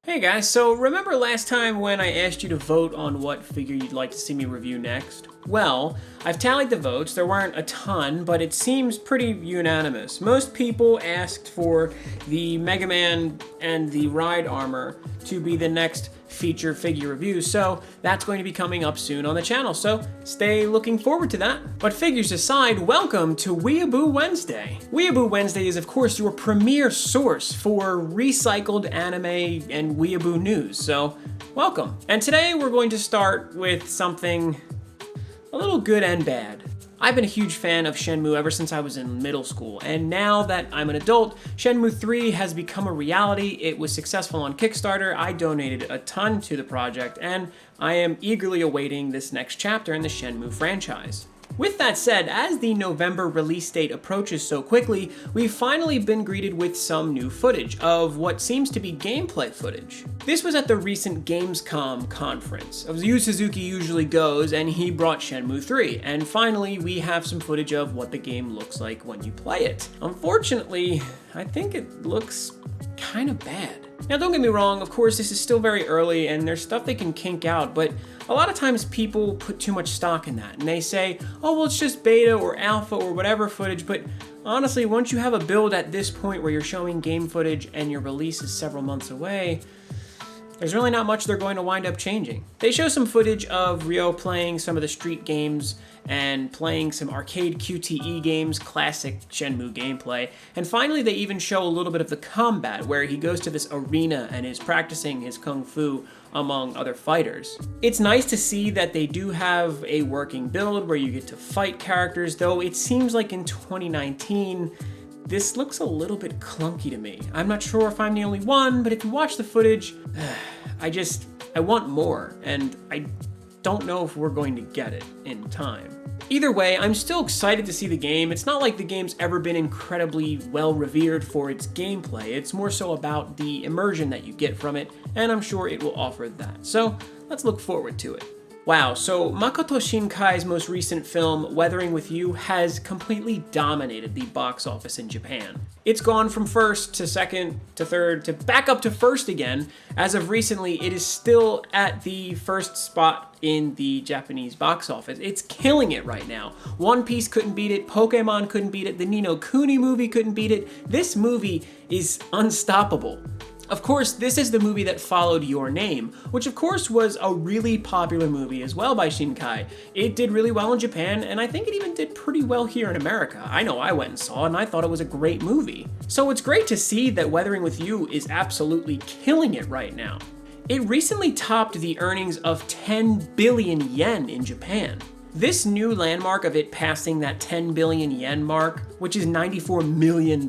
Hey guys, so remember last time when I asked you to vote on what figure you'd like to see me review next? Well, I've tallied the votes. There weren't a ton, but it seems pretty unanimous. Most people asked for the Mega Man and the Ride Armor to be the next feature figure review, so that's going to be coming up soon on the channel, so stay looking forward to that. But figures aside, welcome to Weeaboo Wednesday. Weeaboo Wednesday is of course your premier source for recycled anime and weeaboo news, so welcome. And today we're going to start with something a little good and bad. I've been a huge fan of Shenmue ever since I was in middle school, and now that I'm an adult, Shenmue III has become a reality. It was successful on Kickstarter, I donated a ton to the project, and I am eagerly awaiting this next chapter in the Shenmue franchise. With that said, as the November release date approaches so quickly, we've finally been greeted with some new footage of what seems to be gameplay footage. This was at the recent Gamescom conference. As Yu Suzuki usually goes, and he brought Shenmue 3, and finally we have some footage of what the game looks like when you play it. Unfortunately, I think it looks kind of bad. Now don't get me wrong, of course this is still very early and there's stuff they can kink out, but a lot of times people put too much stock in that and they say, oh well it's just beta or alpha or whatever footage, but honestly once you have a build at this point where you're showing game footage and your release is several months away, there's really not much they're going to wind up changing. They show some footage of Ryo playing some of the street games and playing some arcade QTE games, classic Shenmue gameplay. And finally, they even show a little bit of the combat where he goes to this arena and is practicing his kung fu among other fighters. It's nice to see that they do have a working build where you get to fight characters, though it seems like in 2019, this looks a little bit clunky to me. I'm not sure if I'm the only one, but if you watch the footage, I want more, and I don't know if we're going to get it in time. Either way, I'm still excited to see the game. It's not like the game's ever been incredibly well revered for its gameplay. It's more so about the immersion that you get from it, and I'm sure it will offer that. So let's look forward to it. Wow, so Makoto Shinkai's most recent film, Weathering with You, has completely dominated the box office in Japan. It's gone from first to second to third to back up to first again. As of recently, it is still at the first spot in the Japanese box office. It's killing it right now. One Piece couldn't beat it, Pokemon couldn't beat it, the Ninokuni movie couldn't beat it. This movie is unstoppable. Of course, this is the movie that followed Your Name, which of course was a really popular movie as well by Shinkai. It did really well in Japan, and I think it even did pretty well here in America. I know I went and saw it, and I thought it was a great movie. So it's great to see that Weathering with You is absolutely killing it right now. It recently topped the earnings of 10 billion yen in Japan. This new landmark of it passing that 10 billion yen mark, which is $94 million,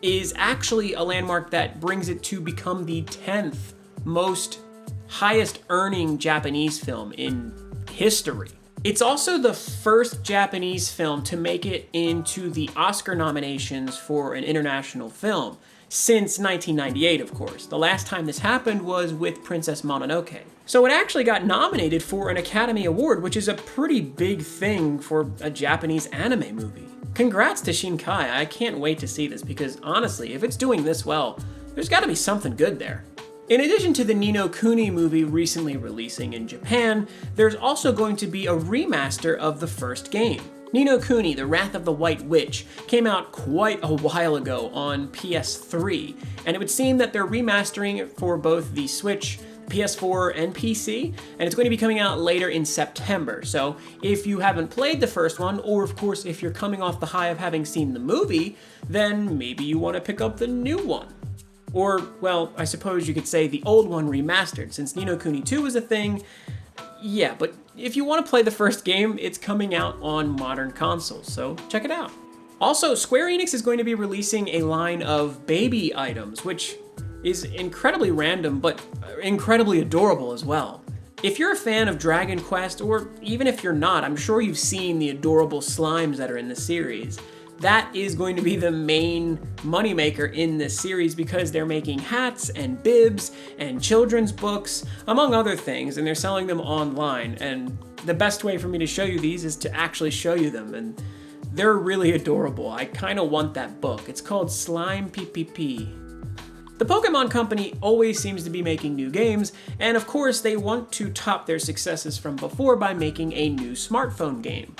is actually a landmark that brings it to become the 10th most highest earning Japanese film in history. It's also the first Japanese film to make it into the Oscar nominations for an international film since 1998, of course. The last time this happened was with Princess Mononoke. So it actually got nominated for an Academy Award, which is a pretty big thing for a Japanese anime movie. Congrats to Shinkai, I can't wait to see this because honestly, if it's doing this well, there's gotta be something good there. In addition to the Ninokuni movie recently releasing in Japan, there's also going to be a remaster of the first game. Ninokuni, The Wrath of the White Witch, came out quite a while ago on PS3, and it would seem that they're remastering it for both the Switch, PS4, and PC, and it's going to be coming out later in September. So if you haven't played the first one, or of course if you're coming off the high of having seen the movie, then maybe you want to pick up the new one. Or, well, I suppose you could say the old one remastered, since Ninokuni 2 is a thing. Yeah, but if you want to play the first game, it's coming out on modern consoles, so check it out. Also, Square Enix is going to be releasing a line of baby items, which is incredibly random, but incredibly adorable as well. If you're a fan of Dragon Quest, or even if you're not, I'm sure you've seen the adorable slimes that are in the series. That is going to be the main moneymaker in this series because they're making hats and bibs and children's books, among other things, and they're selling them online. And the best way for me to show you these is to actually show you them, and they're really adorable. I kind of want that book. It's called Slime PPP. The Pokemon Company always seems to be making new games, and of course they want to top their successes from before by making a new smartphone game.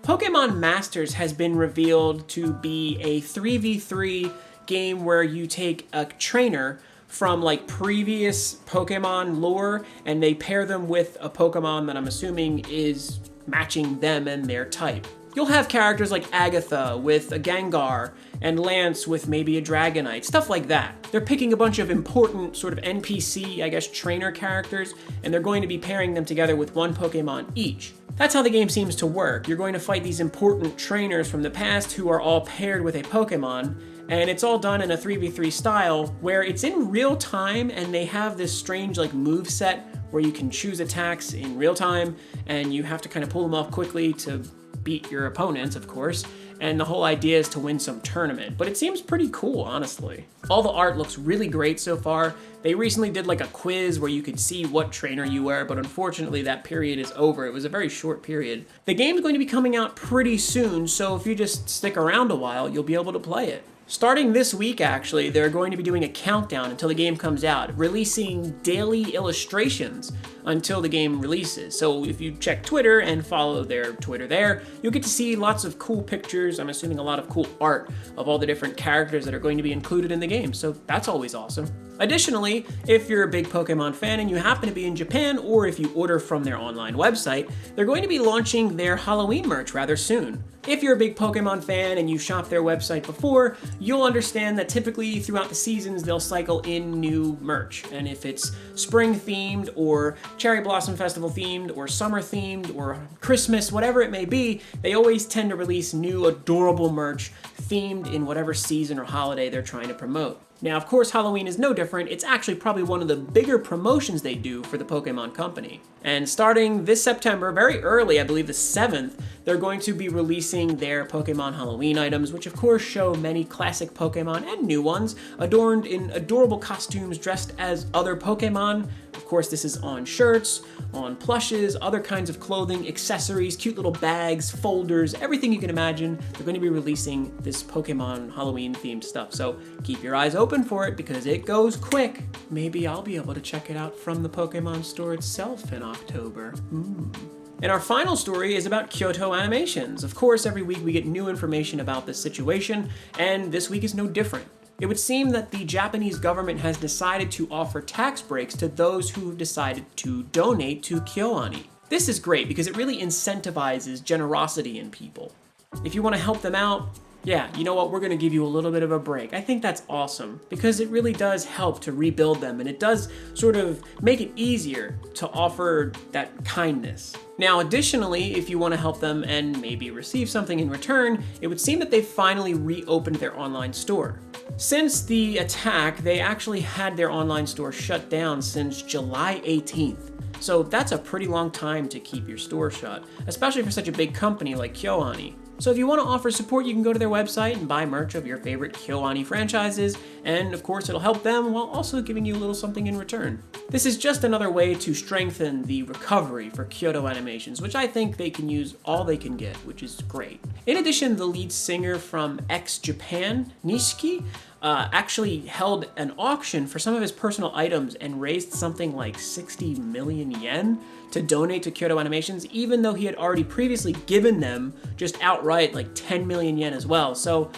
Pokemon Masters has been revealed to be a 3v3 game where you take a trainer from like previous Pokemon lore and they pair them with a Pokemon that I'm assuming is matching them and their type. You'll have characters like Agatha with a Gengar and Lance with maybe a Dragonite, stuff like that. They're picking a bunch of important sort of NPC, I guess, trainer characters, and they're going to be pairing them together with one Pokemon each. That's how the game seems to work. You're going to fight these important trainers from the past who are all paired with a Pokemon, and it's all done in a 3v3 style where it's in real time and they have this strange like move set where you can choose attacks in real time and you have to kind of pull them off quickly to beat your opponents, of course, and the whole idea is to win some tournament. But it seems pretty cool, honestly. All the art looks really great so far. They recently did like a quiz where you could see what trainer you were, but unfortunately that period is over. It was a very short period. The game's going to be coming out pretty soon, so if you just stick around a while, you'll be able to play it. Starting this week, actually, they're going to be doing a countdown until the game comes out, releasing daily illustrations until the game releases. So if you check Twitter and follow their Twitter there, you'll get to see lots of cool pictures, I'm assuming a lot of cool art of all the different characters that are going to be included in the game, so that's always awesome. Additionally, if you're a big Pokemon fan and you happen to be in Japan, or if you order from their online website, they're going to be launching their Halloween merch rather soon. If you're a big Pokemon fan and you shopped their website before, you'll understand that typically throughout the seasons they'll cycle in new merch. And if it's spring themed or Cherry Blossom Festival themed or summer themed or Christmas, whatever it may be, they always tend to release new adorable merch themed in whatever season or holiday they're trying to promote. Now, of course, Halloween is no different. It's actually probably one of the bigger promotions they do for the Pokemon Company. And starting this September, very early, I believe the 7th, they're going to be releasing their Pokemon Halloween items, which of course show many classic Pokemon and new ones, adorned in adorable costumes dressed as other Pokemon. Of course, this is on shirts, on plushes, other kinds of clothing, accessories, cute little bags, folders, everything you can imagine. They're going to be releasing this Pokemon Halloween themed stuff. So keep your eyes open for it because it goes quick. Maybe I'll be able to check it out from the Pokemon store itself in October. And our final story is about Kyoto Animations. Of course, every week we get new information about this situation, and this week is no different. It would seem that the Japanese government has decided to offer tax breaks to those who have decided to donate to KyoAni. This is great because it really incentivizes generosity in people. If you want to help them out, yeah, you know what, we're going to give you a little bit of a break. I think that's awesome because it really does help to rebuild them and it does sort of make it easier to offer that kindness. Now, additionally, if you want to help them and maybe receive something in return, it would seem that they've finally reopened their online store. Since the attack, they actually had their online store shut down since July 18th. So that's a pretty long time to keep your store shut, especially for such a big company like KyoAni. So if you want to offer support, you can go to their website and buy merch of your favorite KyoAni franchises, and of course it'll help them while also giving you a little something in return. This is just another way to strengthen the recovery for Kyoto Animations, which I think they can use all they can get, which is great. In addition, the lead singer from Japan, Nishiki, actually held an auction for some of his personal items and raised something like 60 million yen to donate to Kyoto Animations, even though he had already previously given them just outright like 10 million yen as well. So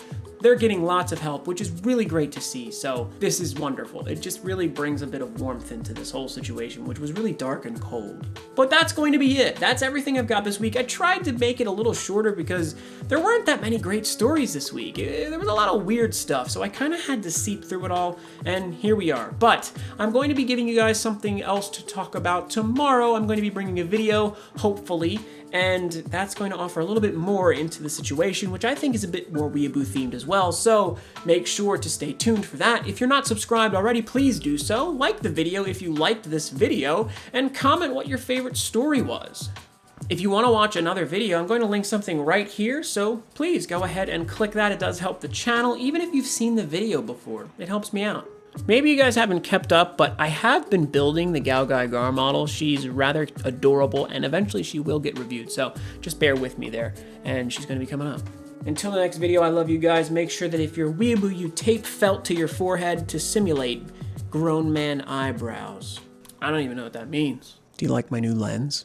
they're getting lots of help, which is really great to see. So this is wonderful. It just really brings a bit of warmth into this whole situation, which was really dark and cold. But that's going to be it. That's everything I've got this week. I tried to make it a little shorter because there weren't that many great stories this week. There was a lot of weird stuff, so I kind of had to seep through it all, and here we are. But I'm going to be giving you guys something else to talk about tomorrow. I'm going to be bringing a video, hopefully, and that's going to offer a little bit more into the situation, which I think is a bit more Weeaboo themed as well, so make sure to stay tuned for that. If you're not subscribed already, please do so. Like the video if you liked this video, and comment what your favorite story was. If you want to watch another video, I'm going to link something right here, so please go ahead and click that. It does help the channel, even if you've seen the video before. It helps me out. Maybe you guys haven't kept up, but I have been building the Galgaigar model. She's rather adorable, and eventually she will get reviewed, so just bear with me there, and she's going to be coming up. Until the next video, I love you guys. Make sure that if you're Weeaboo, you tape felt to your forehead to simulate grown man eyebrows. I don't even know what that means. Do you like my new lens?